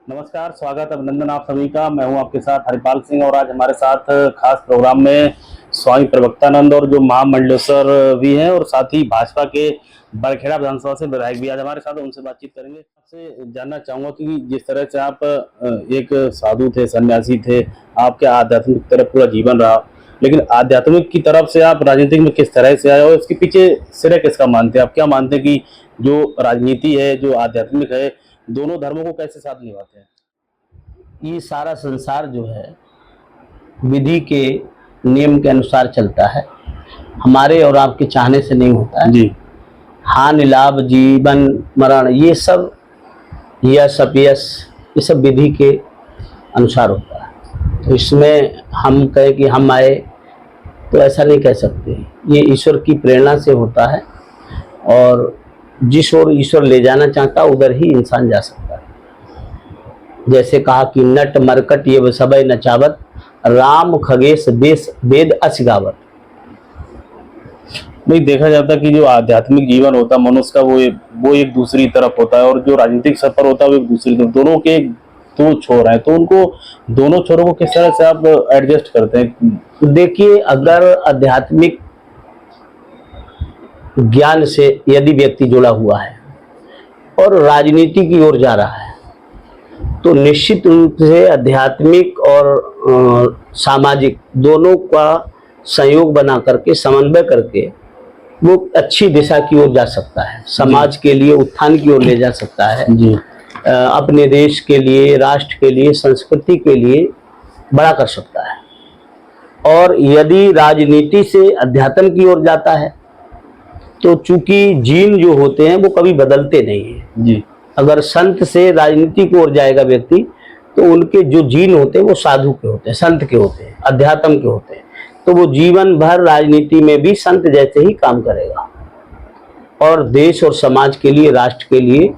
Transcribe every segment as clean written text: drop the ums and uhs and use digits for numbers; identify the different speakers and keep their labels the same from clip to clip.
Speaker 1: नमस्कार, स्वागत अभिनंदन आप सभी का। मैं हूं आपके साथ हरिपाल सिंह और आज हमारे साथ खास प्रोग्राम में स्वामी प्रवक्तानंद और जो महामंडलेश्वर भी हैं और साथ ही भाजपा के बड़खेड़ा विधानसभा से विधायक भी आज हमारे साथ, उनसे बातचीत करेंगे। आपसे जानना चाहूंगा कि जिस तरह से आप एक साधु थे, सन्यासी थे, आपके आध्यात्मिक तरफ पूरा जीवन रहा, लेकिन आध्यात्मिक की तरफ से आप राजनीतिक में किस तरह से आए और इसके पीछे श्रेय किसका मानते हैं? आप क्या मानते हैं कि जो राजनीति है, जो आध्यात्मिक है, दोनों धर्मों को कैसे साथ निभाते हैं?
Speaker 2: ये सारा संसार जो है विधि के नियम के अनुसार चलता है। हमारे और आपके चाहने से नहीं होता है
Speaker 1: जी।
Speaker 2: हानि लाभ जीवन मरण ये सब यश अपयश ये सब विधि के अनुसार होता है। तो इसमें हम कहें कि हम आए तो ऐसा नहीं कह सकते। ये ईश्वर की प्रेरणा से होता है और जिस ओर ईश्वर ले जाना चाहता उधर ही इंसान जा सकता है। जैसे कहा कि नट मरकट ये सबय नचावत राम खगेश देश वेद असिगावत।
Speaker 1: नहीं, देखा जाता है कि जो आध्यात्मिक जीवन होता है मनुष्य का वो एक दूसरी तरफ होता है और जो राजनीतिक सफर होता है वो एक दूसरी तरफ, दोनों के दो छोर हैं। तो उनको दोनों छोरों को किस तरह से आप एडजस्ट करते हैं?
Speaker 2: देखिए, अगर आध्यात्मिक ज्ञान से यदि व्यक्ति जुड़ा हुआ है और राजनीति की ओर जा रहा है तो निश्चित रूप से आध्यात्मिक और सामाजिक दोनों का संयोग बना करके समन्वय करके वो अच्छी दिशा की ओर जा सकता है, समाज के लिए उत्थान की ओर ले जा सकता है
Speaker 1: जी।
Speaker 2: अपने देश के लिए, राष्ट्र के लिए, संस्कृति के लिए बड़ा कर सकता है। और यदि राजनीति से अध्यात्म की ओर जाता है तो चूंकि जीन जो होते हैं वो कभी बदलते नहीं है
Speaker 1: जी।
Speaker 2: अगर संत से राजनीति की ओर जाएगा व्यक्ति तो उनके जो जीन होते हैं वो साधु के होते हैं, संत के होते हैं, अध्यात्म के होते हैं। तो वो जीवन भर राजनीति में भी संत जैसे ही काम करेगा और देश और समाज के लिए, राष्ट्र के लिए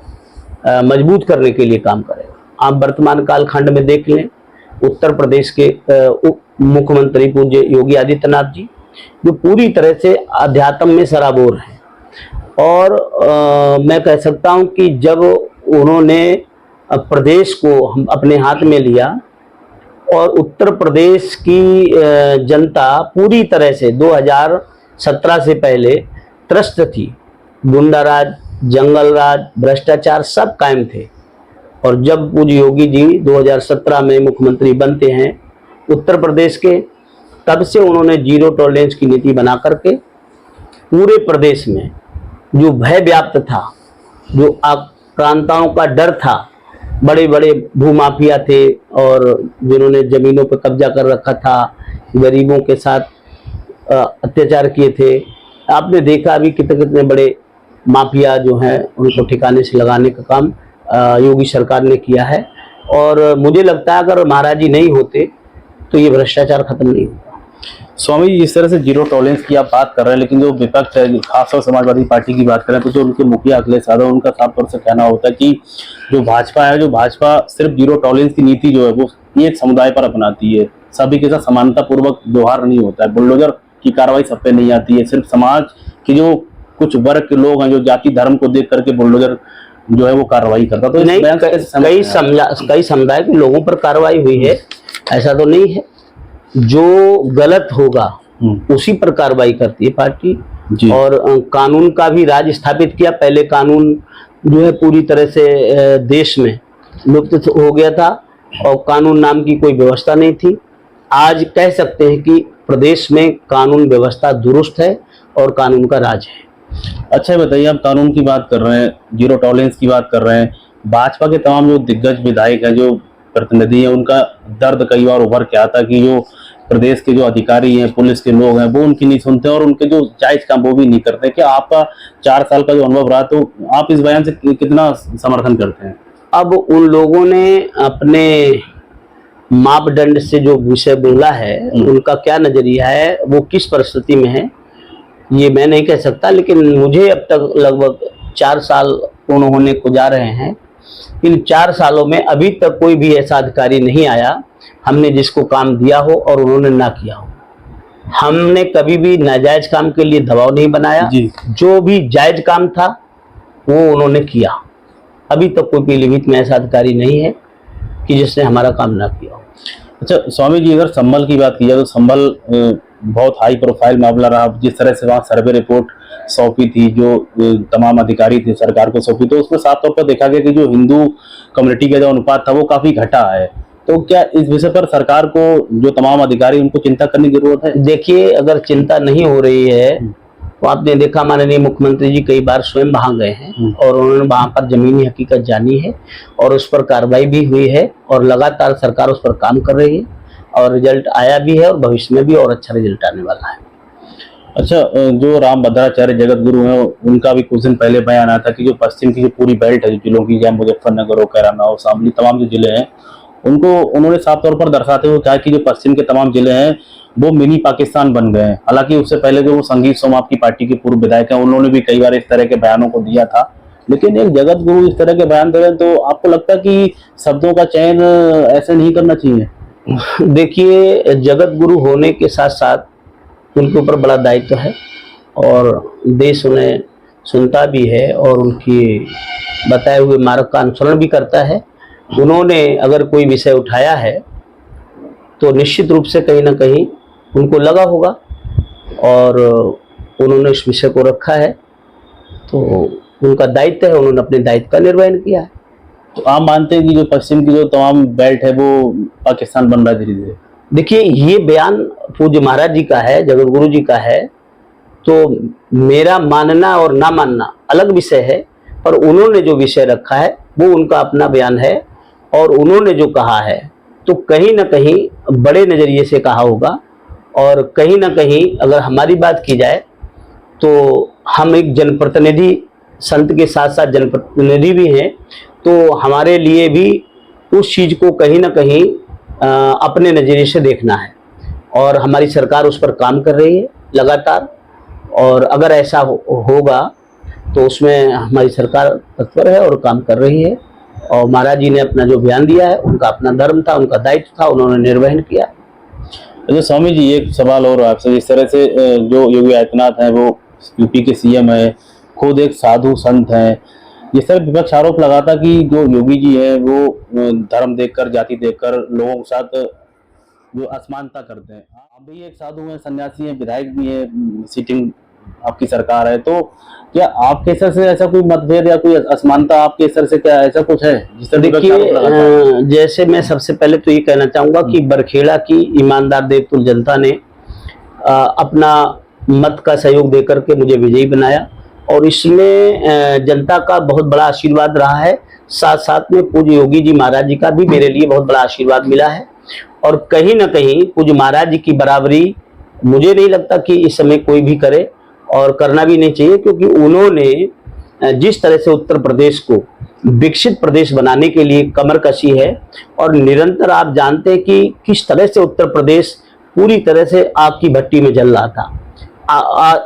Speaker 2: मजबूत करने के लिए काम करेगा। आप वर्तमान कालखंड में देख लें, उत्तर प्रदेश के मुख्यमंत्री पूज्य योगी आदित्यनाथ जी जो पूरी तरह से अध्यात्म में सराबोर हैं। और मैं कह सकता हूं कि जब उन्होंने प्रदेश को हम अपने हाथ में लिया और उत्तर प्रदेश की जनता पूरी तरह से 2017 से पहले त्रस्त थी, गुंडाराज, जंगल राज, भ्रष्टाचार सब कायम थे। और जब पूज्य योगी जी 2017 में मुख्यमंत्री बनते हैं उत्तर प्रदेश के, तब से उन्होंने जीरो टॉलरेंस की नीति बना करके पूरे प्रदेश में जो भय व्याप्त था, जो आक्रांताओं का डर था, बड़े बड़े भूमाफिया थे और जिन्होंने जमीनों पर कब्जा कर रखा था, गरीबों के साथ अत्याचार किए थे। आपने देखा अभी कितने कितने बड़े माफिया जो हैं उनको ठिकाने से लगाने का काम योगी सरकार ने किया है। और मुझे लगता है अगर महाराज जी नहीं होते तो ये भ्रष्टाचार खत्म नहीं होता।
Speaker 1: स्वामी जी, इस तरह से जीरो टॉलरेंस की आप बात कर रहे हैं, लेकिन जो विपक्ष है, खासतौर समाजवादी पार्टी की बात करें तो जो उनके मुखिया अखिलेश यादव, उनका साफ तौर से कहना होता है कि जो भाजपा सिर्फ जीरो टॉलरेंस की नीति जो है वो एक समुदाय पर अपनाती है, सभी के साथ समानता पूर्वक व्यवहार नहीं होता है, बुलडोजर की कार्रवाई सब पे नहीं आती है, सिर्फ समाज के जो कुछ वर्ग के लोग हैं जो जाति धर्म को देख करके बुलडोजर जो है वो कार्रवाई करता। तो
Speaker 2: नहीं, कई समुदाय के लोगों पर कार्रवाई हुई है, ऐसा तो नहीं है। जो गलत होगा उसी पर कार्रवाई करती है पार्टी। और कानून का भी राज स्थापित किया। पहले कानून जो है पूरी तरह से देश में लुप्त हो गया था और कानून नाम की कोई व्यवस्था नहीं थी। आज कह सकते हैं कि प्रदेश में कानून व्यवस्था दुरुस्त है और कानून का राज है।
Speaker 1: अच्छा बताइए, आप कानून की बात कर रहे हैं, जीरो टॉलरेंस की बात कर रहे हैं, भाजपा के तमाम जो दिग्गज विधायक हैं, जो प्रतिनिधि हैं, उनका दर्द कई बार उभर के आता कि जो प्रदेश के जो अधिकारी हैं, पुलिस के लोग हैं, वो उनकी नहीं सुनते और उनके जो जायज काम वो भी नहीं करते। क्या आपका 4 साल का जो अनुभव रहा, तो आप इस बयान से कितना समर्थन करते हैं?
Speaker 2: अब उन लोगों ने अपने मापदंड से जो विषय बोला है, उनका क्या नजरिया है, वो किस परिस्थिति में है, ये मैं नहीं कह सकता। लेकिन मुझे अब तक लगभग 4 साल पूर्ण होने को जा रहे हैं। इन 4 सालों में अभी तक कोई भी ऐसा अधिकारी नहीं आया हमने जिसको काम दिया हो और उन्होंने ना किया हो। हमने कभी भी नाजायज काम के लिए दबाव नहीं बनाया। जो भी जायज काम था वो उन्होंने किया। अभी तक कोई पीलीभीत में ऐसा अधिकारी नहीं है कि जिसने हमारा काम ना किया हो।
Speaker 1: अच्छा स्वामी जी, अगर संभल की बात की जाए तो संभल बहुत हाई प्रोफाइल मामला रहा। जिस तरह से वहाँ सर्वे रिपोर्ट सौंपी थी, जो तमाम अधिकारी थे सरकार को सौंपी, तो उसमें साफ तौर पर देखा गया कि जो हिंदू कम्युनिटी का जो अनुपात था वो काफी घटा है। तो क्या इस विषय पर सरकार को, जो तमाम अधिकारी, उनको चिंता करने की जरूरत है?
Speaker 2: देखिए, अगर चिंता नहीं हो रही है तो आपने देखा माननीय मुख्यमंत्री जी कई बार स्वयं वहां गए हैं और उन्होंने वहां पर जमीनी हकीकत जानी है और उस पर कार्रवाई भी हुई है और लगातार सरकार उस पर काम कर रही है और रिजल्ट आया भी है और भविष्य में भी और अच्छा रिजल्ट आने वाला है।
Speaker 1: अच्छा, जो राम भद्राचार्य जगत गुरु हैं, उनका भी कुछ दिन पहले बयान आया था कि जो पश्चिम की जो पूरी बेल्ट है, जो जिलों की, जहाँ मुजफ्फरनगर हो, कैराना हो, शामली, तमाम जो जिले हैं, उनको उन्होंने साफ तौर पर दर्शाते हुए कहा कि जो पश्चिम के तमाम जिले हैं वो मिनी पाकिस्तान बन गए हैं। हालांकि उससे पहले जो वो संगीत सोम आपकी पार्टी के पूर्व विधायक हैं, उन्होंने भी कई बार इस तरह के बयानों को दिया था। लेकिन एक जगत गुरु इस तरह के बयान दे रहे हैं, तो आपको लगता है कि शब्दों का चयन ऐसे नहीं करना चाहिए?
Speaker 2: देखिए, जगत गुरु होने के साथ साथ उनके ऊपर बड़ा दायित्व है और देश उन्हें सुनता भी है और उनकी बताए हुए मार्ग का अनुसरण भी करता है। उन्होंने अगर कोई विषय उठाया है तो निश्चित रूप से कहीं ना कहीं उनको लगा होगा और उन्होंने इस विषय को रखा है, तो उनका दायित्व है, उन्होंने अपने दायित्व का निर्वहन किया है।
Speaker 1: तो आप मानते हैं कि जो पश्चिम की जो तमाम बेल्ट है वो पाकिस्तान बन रहा है धीरे धीरे?
Speaker 2: देखिए, ये बयान पूज्य महाराज जी का है, जगत गुरु जी का है, तो मेरा मानना और ना मानना अलग विषय है, पर उन्होंने जो विषय रखा है वो उनका अपना बयान है और उन्होंने जो कहा है तो कहीं ना कहीं बड़े नजरिए से कहा होगा और कहीं ना कहीं अगर हमारी बात की जाए तो हम एक जनप्रतिनिधि, संत के साथ साथ जनप्रतिनिधि भी हैं, तो हमारे लिए भी उस चीज को कहीं ना कहीं अपने नजरिए से देखना है और हमारी सरकार उस पर काम कर रही है लगातार। और अगर ऐसा होगा तो उसमें हमारी सरकार तत्पर है और काम कर रही है और महाराज जी ने अपना जो बयान दिया है, उनका अपना धर्म था, उनका दायित्व था, उन्होंने निर्वहन किया।
Speaker 1: अच्छा स्वामी जी, एक सवाल और आपसे। इस तरह से जो योगी आदित्यनाथ हैं वो यूपी के सीएम है, खुद एक साधु संत हैं, जिस तरह विपक्ष आरोप लगाता कि जो योगी जी है वो धर्म देखकर, जाति देखकर लोगों के साथ जो असमानता करते हैं। आप भी एक साधु हैं, सन्यासी हैं, विधायक भी हैं, सिटिंग आपकी सरकार है, तो क्या आपके स्तर से ऐसा कोई मतभेद या कोई असमानता आपके स्तर से, क्या ऐसा कुछ है जिस तरह?
Speaker 2: देखिए, जैसे मैं सबसे पहले तो ये कहना चाहूंगा कि बरखेड़ा की ईमानदार देवतुल जनता ने अपना मत का सहयोग देकर के मुझे विजयी बनाया और इसमें जनता का बहुत बड़ा आशीर्वाद रहा है। साथ साथ में पूज्य योगी जी महाराज जी का भी मेरे लिए बहुत बड़ा आशीर्वाद मिला है और कहीं ना कहीं पूज्य महाराज जी की बराबरी मुझे नहीं लगता कि इस समय कोई भी करे और करना भी नहीं चाहिए, क्योंकि उन्होंने जिस तरह से उत्तर प्रदेश को विकसित प्रदेश बनाने के लिए कमर कसी है और निरंतर आप जानते हैं कि किस तरह से उत्तर प्रदेश पूरी तरह से आग की भट्टी में जल रहा था।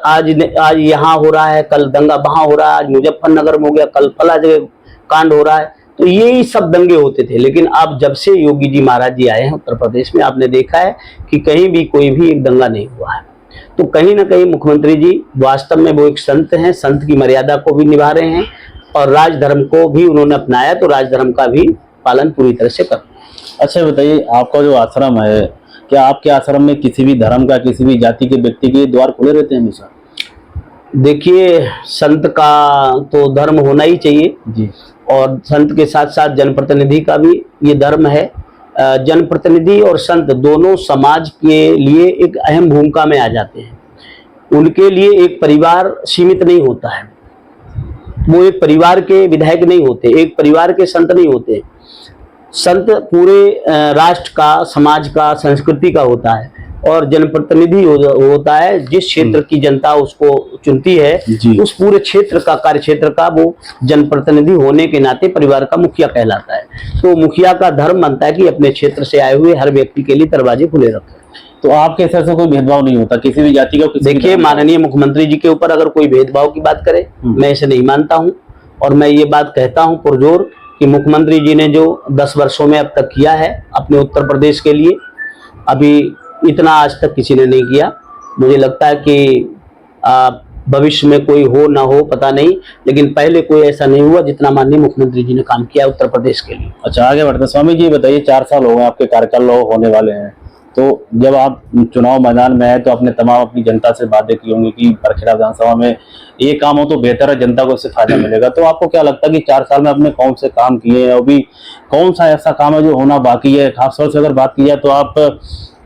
Speaker 2: आज यहाँ हो रहा है, कल दंगा वहां हो रहा है, आज मुजफ्फरनगर में हो गया, कल फला जगह कांड हो रहा है, तो यही सब दंगे होते थे। लेकिन अब जब से योगी जी महाराज जी आए हैं उत्तर प्रदेश में, आपने देखा है कि कहीं भी कोई भी एक दंगा नहीं हुआ है। तो कहीं ना कहीं मुख्यमंत्री जी वास्तव में वो एक संत हैं, संत की मर्यादा को भी निभा रहे हैं और राजधर्म को भी उन्होंने अपनाया, तो राजधर्म का भी पालन पूरी तरह से कर।
Speaker 1: अच्छा बताइए, आपका जो आश्रम है, क्या आपके आश्रम में किसी भी धर्म का, किसी भी जाति के व्यक्ति के द्वार खुले रहते हैं हमेशा?
Speaker 2: देखिए, संत का तो धर्म होना ही चाहिए
Speaker 1: जी, और
Speaker 2: संत के साथ साथ जनप्रतिनिधि का भी ये धर्म है। जनप्रतिनिधि और संत दोनों समाज के लिए एक अहम भूमिका में आ जाते हैं। उनके लिए एक परिवार सीमित नहीं होता है, वो एक परिवार के विधायक नहीं होते, एक परिवार के संत नहीं होते। संत पूरे राष्ट्र का, समाज का, संस्कृति का होता है और जनप्रतिनिधि होता है जिस क्षेत्र की जनता उसको चुनती है, उस पूरे क्षेत्र का, कार्य क्षेत्र का वो जनप्रतिनिधि होने के नाते परिवार का मुखिया कहलाता है। तो मुखिया का धर्म बनता है कि अपने क्षेत्र से आए हुए हर व्यक्ति के लिए दरवाजे खुले रखें।
Speaker 1: तो आपके हिसाब से कोई भेदभाव नहीं होता किसी भी जाति का?
Speaker 2: देखिए, माननीय मुख्यमंत्री जी के ऊपर अगर कोई भेदभाव की बात करे, मैं इसे नहीं मानता हूँ और मैं ये बात कहता हूँ पुरजोर कि मुख्यमंत्री जी ने जो 10 वर्षों में अब तक किया है अपने उत्तर प्रदेश के लिए, अभी इतना आज तक किसी ने नहीं किया। मुझे लगता है कि भविष्य में कोई हो ना हो पता नहीं, लेकिन पहले कोई ऐसा नहीं हुआ जितना माननीय मुख्यमंत्री जी ने काम किया उत्तर प्रदेश के लिए।
Speaker 1: अच्छा, आगे बढ़ते हैं। स्वामी जी बताइए, 4 साल हो गए आपके कार्यकाल होने वाले हैं, तो जब आप चुनाव मैदान में आए तो आपने तमाम अपनी जनता से बातें की होंगी कि बरखेड़ा विधानसभा में ये काम हो तो बेहतर है, जनता को इससे फायदा मिलेगा। तो आपको क्या लगता है कि 4 साल में आपने कौन से काम किए हैं, अभी कौन सा ऐसा काम है जो होना बाकी है? खासतौर से अगर बात की जाए तो आप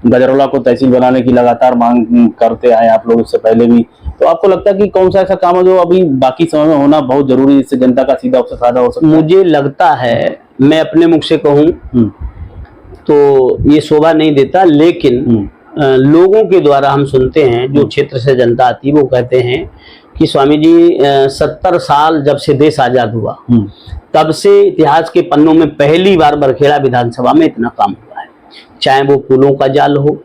Speaker 1: गजरौला को तहसील बनाने की लगातार मांग करते आए आप लोग, इससे पहले भी। तो आपको लगता है कि कौन सा ऐसा काम है जो अभी बाकी समय में होना बहुत जरूरी है, जिससे जनता का सीधा उससे फायदा हो सकता है?
Speaker 2: मुझे लगता है, मैं अपने मुख से कहूँ तो ये शोभा नहीं देता, लेकिन लोगों के द्वारा हम सुनते हैं, जो क्षेत्र से जनता आती है वो कहते हैं कि स्वामी जी 70 साल जब से देश आजाद हुआ तब से इतिहास के पन्नों में पहली बार बरखेड़ा विधानसभा में इतना काम हुआ है। चाहे वो पुलों का जाल हो,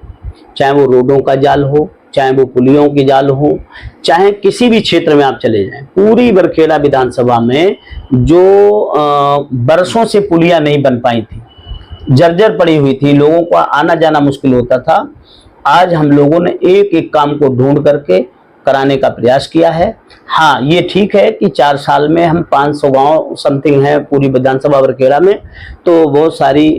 Speaker 2: चाहे वो रोडों का जाल हो, चाहे वो पुलियों की जाल हो, चाहे किसी भी क्षेत्र में आप चले जाएं, पूरी बरखेड़ा विधानसभा में जो बरसों से पुलियां नहीं बन पाई थी, जर्जर पड़ी हुई थी, लोगों को आना जाना मुश्किल होता था, आज हम लोगों ने एक एक काम को ढूंढ करके कराने का प्रयास किया है। हाँ, ये ठीक है कि 4 साल में हम 500 गांव समथिंग हैं पूरी विधानसभा बरखेड़ा में, तो बहुत सारी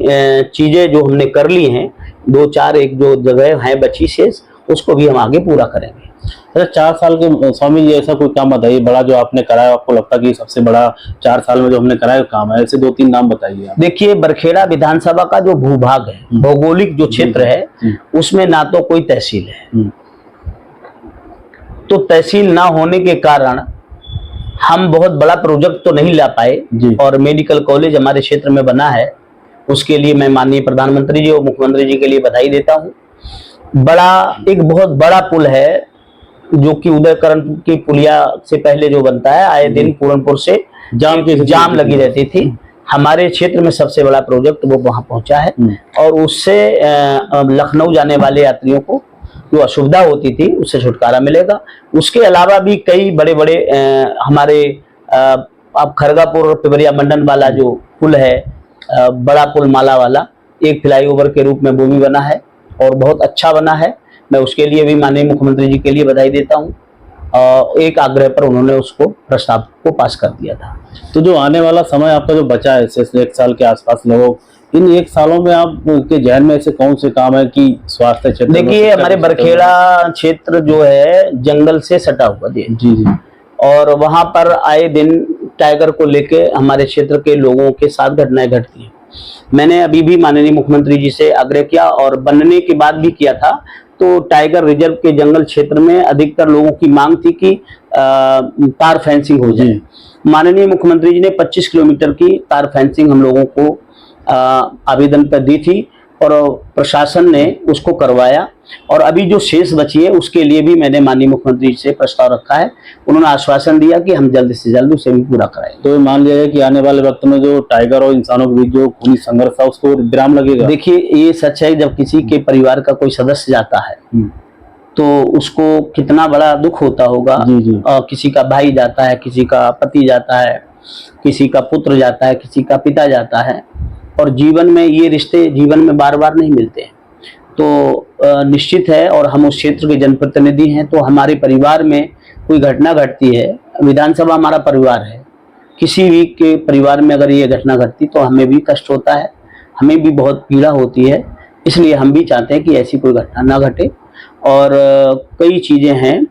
Speaker 2: चीजें जो हमने कर ली हैं, 2-4 एक जो जगह है बची शेष, उसको भी हम आगे पूरा करेंगे।
Speaker 1: अच्छा, 4 साल के स्वामी जी ऐसा कोई काम बताइए बड़ा जो आपने कराया, आपको लगता है कि सबसे बड़ा 4 साल में जो हमने कराया काम है, ऐसे 2-3 नाम बताइए आप।
Speaker 2: देखिए, बरखेड़ा विधानसभा का जो भूभाग है, भौगोलिक जो क्षेत्र है, उसमें ना तो कोई तहसील है, तो तहसील ना होने के कारण हम बहुत बड़ा प्रोजेक्ट तो नहीं ला पाए, और मेडिकल कॉलेज हमारे क्षेत्र में बना है, उसके लिए मैं माननीय प्रधानमंत्री जी और मुख्यमंत्री जी के लिए बधाई देता हूँ। एक बहुत बड़ा पुल है जो कि उदयकरण की पुलिया से पहले जो बनता है, आए दिन पूरनपुर से जाम लगी रहती थी। हमारे क्षेत्र में सबसे बड़ा प्रोजेक्ट वो वहां पहुंचा है, और उससे लखनऊ जाने वाले यात्रियों को जो असुविधा होती थी उससे छुटकारा मिलेगा। उसके अलावा भी कई बड़े बड़े हमारे अब खरगापुर पिपरिया मंडन वाला जो पुल है, बड़ा पुल माला वाला, एक फ्लाईओवर के रूप में वो भी बना है और बहुत अच्छा बना है। मैं उसके लिए भी माननीय मुख्यमंत्री जी के लिए बधाई देता हूँ। एक आग्रह पर उन्होंने उसको प्रस्ताव को पास कर दिया था।
Speaker 1: तो जो आने वाला समय आपका जो बचा है, 1 साल के आसपास लोग, इन 1 सालों में आपके जहन में ऐसे कौन से काम है कि स्वास्थ्य क्षेत्र?
Speaker 2: देखिए, हमारे बरखेड़ा क्षेत्र जो है जंगल से सटा हुआ है
Speaker 1: जी,
Speaker 2: और वहां पर आए दिन टाइगर को लेके हमारे क्षेत्र के लोगों के साथ घटनाएं घटती हैं। मैंने अभी भी माननीय मुख्यमंत्री जी से आग्रह किया और बनने के बाद भी किया था, तो टाइगर रिजर्व के जंगल क्षेत्र में अधिकतर लोगों की मांग थी कि तार फेंसिंग हो जाए। माननीय मुख्यमंत्री जी ने 25 किलोमीटर की तार फेंसिंग हम लोगों को आवेदन पर दी थी और प्रशासन ने उसको करवाया, और अभी जो शेष बची है उसके लिए भी मैंने माननीय मुख्यमंत्री जी से प्रस्ताव रखा है। उन्होंने आश्वासन दिया कि हम जल्द से जल्द उसे भी पूरा कराएंगे।
Speaker 1: तो मान लिया जाए कि आने वाले वक्त में जो टाइगर और इंसानों के बीच जो खूनी संघर्ष था उसको विराम लगेगा?
Speaker 2: देखिए, ये सच है, जब किसी के परिवार का कोई सदस्य जाता है तो उसको कितना बड़ा दुख होता होगा। किसी का भाई जाता है, किसी का पति जाता है, किसी का पुत्र जाता है, किसी का पिता जाता है, और जीवन में ये रिश्ते जीवन में बार बार नहीं मिलते हैं। तो निश्चित है, और हम उस क्षेत्र के जनप्रतिनिधि हैं, तो हमारे परिवार में कोई घटना घटती है, विधानसभा हमारा परिवार है, किसी भी के परिवार में अगर ये घटना घटती तो हमें भी कष्ट होता है, हमें भी बहुत पीड़ा होती है। इसलिए हम भी चाहते हैं कि ऐसी कोई घटना ना घटे। और कई चीजें हैं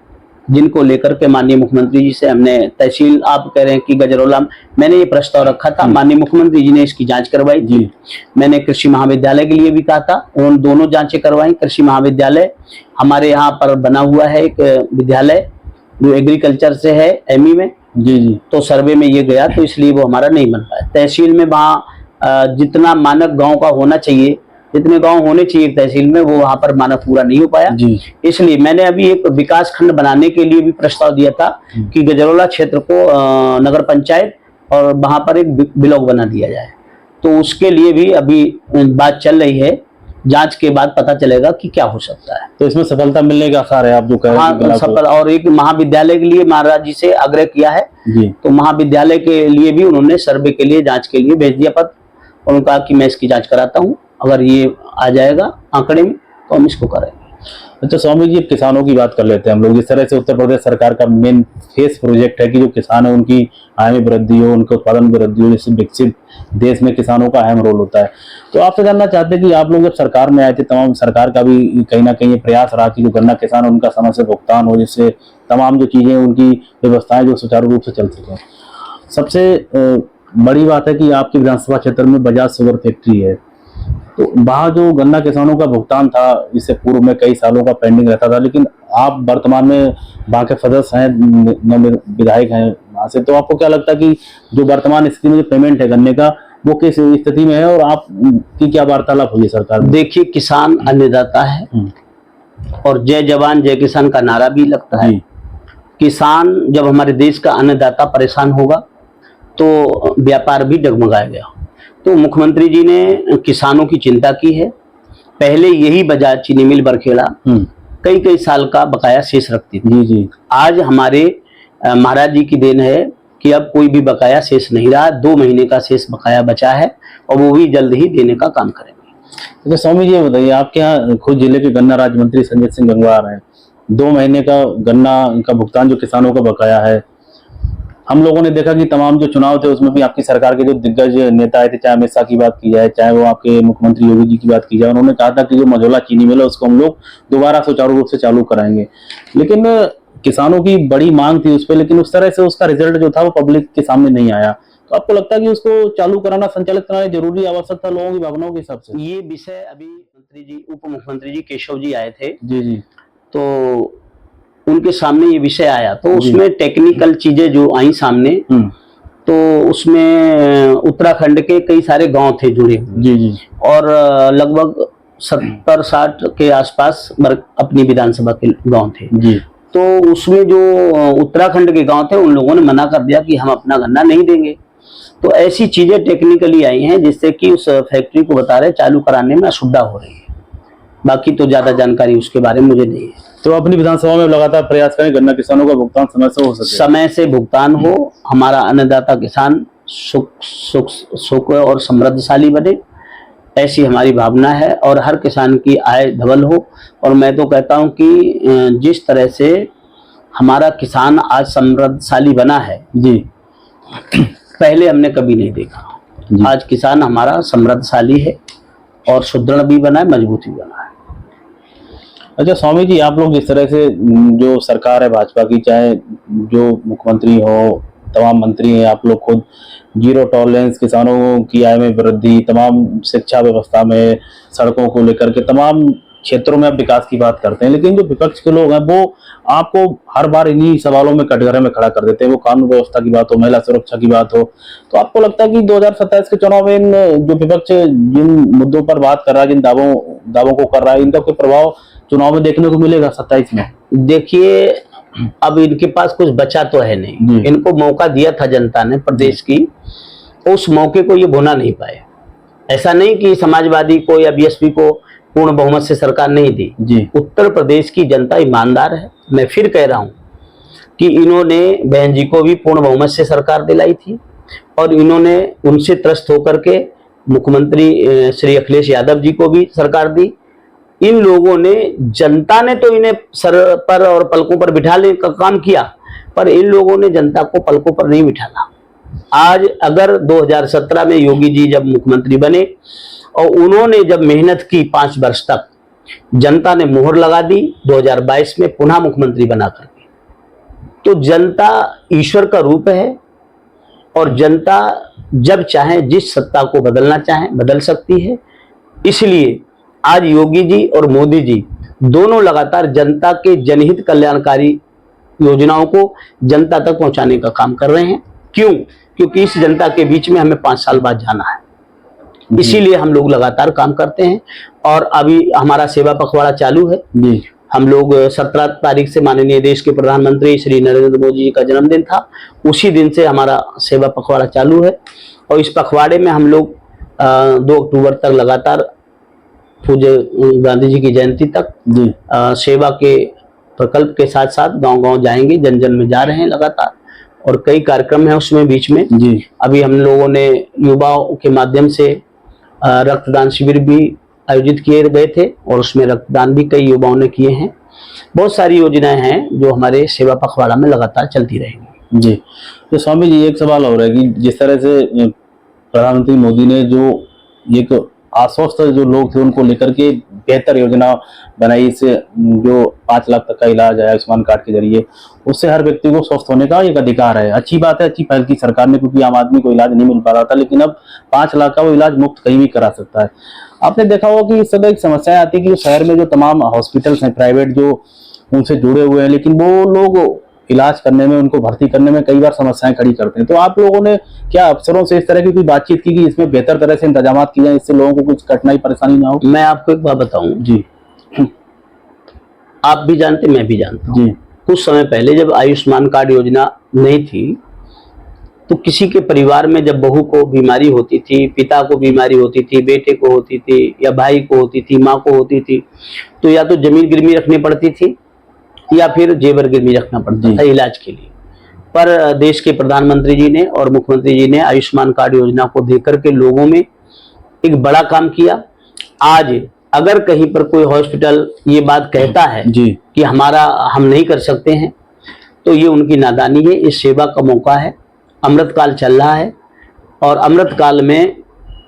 Speaker 2: जिनको लेकर के माननीय मुख्यमंत्री जी से हमने तहसील, आप कह रहे हैं कि गजरौला, मैंने ये प्रस्ताव रखा था, माननीय मुख्यमंत्री जी ने इसकी जांच करवाई थी। मैंने कृषि महाविद्यालय के लिए भी कहा था, उन्होंने दोनों जांचें करवाई। कृषि महाविद्यालय हमारे यहाँ पर बना हुआ है एक विद्यालय जो एग्रीकल्चर से है, एमई में, तो सर्वे में ये गया, तो इसलिए वो हमारा नहीं बन पाया। तहसील में वहाँ जितना मानक गाँव का होना चाहिए, जितने गांव होने चाहिए तहसील में, वो वहां पर मानक पूरा नहीं हो पाया। इसलिए मैंने अभी एक विकास खंड बनाने के लिए भी प्रस्ताव दिया था कि गजरौला क्षेत्र को नगर पंचायत और वहां पर एक ब्लॉक बना दिया जाए। तो उसके लिए भी अभी बात चल रही है, जांच के बाद पता चलेगा कि क्या हो सकता है।
Speaker 1: तो इसमें सफलता मिलने के आसार है, आप जो कह रहे हैं?
Speaker 2: हाँ, सफल। और एक महाविद्यालय के लिए महाराज जी से आग्रह किया है, तो महाविद्यालय के लिए भी उन्होंने सर्वे के लिए, जाँच के लिए भेज दिया पत्र। उन्होंने कहा कि मैं इसकी जाँच कराता हूँ, अगर ये आ जाएगा आंकड़े में तो हम इसको करेंगे।
Speaker 1: अच्छा स्वामी जी, किसानों की बात कर लेते हैं हम लोग। जिस तरह से उत्तर प्रदेश सरकार का मेन फेस प्रोजेक्ट है कि जो किसान है उनकी आय में वृद्धि हो, उनके उत्पादन में वृद्धि हो, जिससे विकसित देश में किसानों का अहम रोल होता है। तो आपसे जानना चाहते हैं कि आप लोग जब सरकार में आए थे, तमाम सरकार का भी कहीं ना कहीं ये प्रयास रहा कि जो गन्ना किसान है उनका समय से भुगतान हो, जिससे तमाम जो चीजें उनकी व्यवस्थाएं जो सुचारू रूप से चल सकें। सबसे बड़ी बात है कि आपके विधानसभा क्षेत्र में बजाज शुगर फैक्ट्री है, तो वहाँ जो गन्ना किसानों का भुगतान था इससे पूर्व में कई सालों का पेंडिंग रहता था, लेकिन आप वर्तमान में वहाँ के सदस्य हैं, विधायक हैं वहाँ से, तो आपको क्या लगता है कि जो वर्तमान स्थिति में जो पेमेंट है गन्ने का वो किस स्थिति में है, और आप की क्या वार्तालाप हुई सरकार में?
Speaker 2: देखिए, किसान अन्नदाता है और जय जवान जय किसान का नारा भी लगता है। किसान जब हमारे देश का अन्नदाता परेशान होगा तो व्यापार भी डगमगाएगा। तो मुख्यमंत्री जी ने किसानों की चिंता की है। पहले यही बजाज चीनी मिल बरखेड़ा कई कई साल का बकाया शेष रखती थी। जी। आज हमारे महाराज जी की देन है कि अब कोई भी बकाया शेष नहीं रहा। 2 महीने का शेष बकाया बचा है और वो भी जल्द ही देने का काम करेंगे।
Speaker 1: तो स्वामी जी, ये बताइए, आपके यहाँ खुद जिले के गन्ना राज्य मंत्री संजय सिंह गंगवार हैं। 2 महीने का गन्ना का भुगतान जो किसानों का बकाया है, हम लोगों ने देखा कि तमाम जो चुनाव थे उसमें भी आपकी सरकार के जो दिग्गज नेता आए थे, चाहे अमित शाह की बात की जाए, चाहे वो आपके मुख्यमंत्री योगी जी की बात की जाए, उन्होंने कहा था कि जो मझौला चीनी मिल है उसको हम लोग दोबारा सुचारू रूप से चालू कराएंगे। लेकिन किसानों की बड़ी मांग थी उस पर, लेकिन उस तरह से उसका रिजल्ट जो था वो पब्लिक के सामने नहीं आया। तो आपको लगता है कि उसको चालू कराना, संचालित कराना जरूरी, आवश्यक था लोगों की भावनाओं के हिसाब से?
Speaker 2: ये विषय अभी मंत्री जी, उप मुख्यमंत्री जी केशव जी आए थे।
Speaker 1: जी।
Speaker 2: तो उनके सामने ये विषय आया, तो उसमें टेक्निकल चीजें जो आई सामने, तो उसमें उत्तराखंड के कई सारे गांव थे जुड़े हुए। जी। और लगभग 70-60 के आसपास अपनी विधानसभा के गांव थे। जी। तो उसमें जो उत्तराखंड के गांव थे उन लोगों ने मना कर दिया कि हम अपना गन्ना नहीं देंगे। तो ऐसी चीजें टेक्निकली आई हैं जिससे कि उस फैक्ट्री को बता रहे चालू कराने में असुविधा हो रही है। बाकी तो ज्यादा जानकारी उसके बारे में मुझे नहीं है।
Speaker 1: तो अपनी विधानसभा में लगातार प्रयास करें गन्ना किसानों का भुगतान समय से हो सके,
Speaker 2: समय से भुगतान हो, हमारा अन्नदाता किसान सुख और समृद्धशाली बने, ऐसी हमारी भावना है। और हर किसान की आय डबल हो। और मैं तो कहता हूं कि जिस तरह से हमारा किसान आज समृद्धशाली बना है, जी, पहले हमने कभी नहीं देखा। आज किसान हमारा समृद्धशाली है और सुदृढ़ भी बना है, मजबूत भी बना है।
Speaker 1: अच्छा स्वामी जी, आप लोग जिस तरह से जो सरकार है भाजपा की, चाहे जो मुख्यमंत्री हो, तमाम मंत्री हैं, आप लोग खुद जीरो टॉलरेंस, किसानों की आय में वृद्धि, तमाम शिक्षा व्यवस्था में, सड़कों को लेकर के तमाम क्षेत्रों में आप विकास की बात करते हैं, लेकिन जो विपक्ष के लोग हैं वो आपको हर बार इन्हीं सवालों में कटघरे में खड़ा कर देते हैं। वो कानून व्यवस्था की बात हो, महिला सुरक्षा की बात हो, तो आपको लगता है कि 2027 के चुनाव में इन जो विपक्ष जिन मुद्दों पर बात कर रहा है, जिन दावों को कर रहा है, इनका कोई प्रभाव चुनाव में देखने को मिलेगा 27 में?
Speaker 2: देखिए, अब इनके पास कुछ बचा तो है नहीं। इनको मौका दिया था जनता ने प्रदेश की, उस मौके को ये भुना नहीं पाए। ऐसा नहीं कि समाजवादी को या बीएसपी को पूर्ण बहुमत से सरकार नहीं दी। जी। उत्तर प्रदेश की जनता ईमानदार है। मैं फिर कह रहा हूं कि इन्होंने बहन जी को भी पूर्ण बहुमत से सरकार दिलाई थी और इन्होंने उनसे त्रस्त होकर के मुख्यमंत्री श्री अखिलेश यादव जी को भी सरकार दी। इन लोगों ने, जनता ने तो इन्हें सर पर और पलकों पर बिठाने का काम किया, पर इन लोगों ने जनता को पलकों पर नहीं बिठाना। आज अगर 2017 में योगी जी जब मुख्यमंत्री बने और उन्होंने जब मेहनत की 5 वर्ष तक, जनता ने मोहर लगा दी 2022 में पुनः मुख्यमंत्री बना करके। तो जनता ईश्वर का रूप है और जनता जब चाहे जिस सत्ता को बदलना चाहे बदल सकती है। इसलिए आज योगी जी और मोदी जी दोनों लगातार जनता के जनहित कल्याणकारी योजनाओं को जनता तक पहुंचाने का काम कर रहे हैं। क्यों? क्योंकि इस जनता के बीच में हमें 5 साल बाद जाना है, इसीलिए हम लोग लगातार काम करते हैं। और अभी हमारा सेवा पखवाड़ा चालू है। हम लोग 17 तारीख से माननीय देश के प्रधानमंत्री श्री नरेंद्र मोदी जी का जन्मदिन था, उसी दिन से हमारा सेवा पखवाड़ा चालू है। और इस पखवाड़े में हम लोग 2 अक्टूबर तक लगातार पूज्य गांधी जी की जयंती तक सेवा के प्रकल्प के साथ साथ गांव-गांव जाएंगे, जन जन में जा रहे हैं लगातार। और कई कार्यक्रम हैं उसमें बीच में। अभी हम लोगों ने युवाओं के माध्यम से रक्तदान शिविर भी आयोजित किए गए थे और उसमें रक्तदान भी कई युवाओं ने किए हैं। बहुत सारी योजनाएं हैं जो हमारे सेवा पखवाड़ा में लगातार चलती रहेंगी।
Speaker 1: जी, तो स्वामी जी एक सवाल और है कि जिस तरह से प्रधानमंत्री मोदी ने जो एक आश्वस्त जो लोग थे उनको लेकर के बेहतर योजना बनाई, इससे जो 5 लाख तक का इलाज है आयुष्मान कार्ड के जरिए, उससे हर व्यक्ति को स्वस्थ होने का एक अधिकार है। अच्छी बात है, अच्छी पहल की सरकार ने, क्योंकि आम आदमी को इलाज नहीं मिल पा रहा था, लेकिन अब 5 लाख का वो इलाज मुफ्त कहीं भी करा सकता है। आपने देखा होगा कि इस समय एक समस्या आती है कि शहर में जो तमाम हॉस्पिटल्स हैं प्राइवेट जो उनसे जुड़े हुए हैं, लेकिन वो लोग इलाज करने में, उनको भर्ती करने में कई बार समस्याएं खड़ी करते हैं। तो आप लोगों ने क्या अफसरों से इस तरह की कोई बातचीत की कि इसमें बेहतर तरह से इंतजाम किए जाए, इससे लोगों को कुछ कठिनाई परेशानी ना हो?
Speaker 2: मैं आपको एक बात बताऊं
Speaker 1: जी,
Speaker 2: आप भी जानते, मैं भी जानता हूं।
Speaker 1: जी,
Speaker 2: कुछ समय पहले जब आयुष्मान कार्ड योजना नहीं थी तो किसी के परिवार में जब बहू को बीमारी होती थी, पिता को बीमारी होती थी, बेटे को होती थी या भाई को होती थी, माँ को होती थी, तो या तो जमीन गिरवी रखनी पड़ती थी या फिर जेवर गिरवी रखना पड़ता था इलाज के लिए। पर देश के प्रधानमंत्री जी ने और मुख्यमंत्री जी ने आयुष्मान कार्ड योजना को देकर के लोगों में एक बड़ा काम किया। आज अगर कहीं पर कोई हॉस्पिटल ये बात कहता है
Speaker 1: जी,
Speaker 2: कि हम नहीं कर सकते हैं, तो ये उनकी नादानी है। इस सेवा का मौका है, अमृत काल चल रहा है और अमृत काल में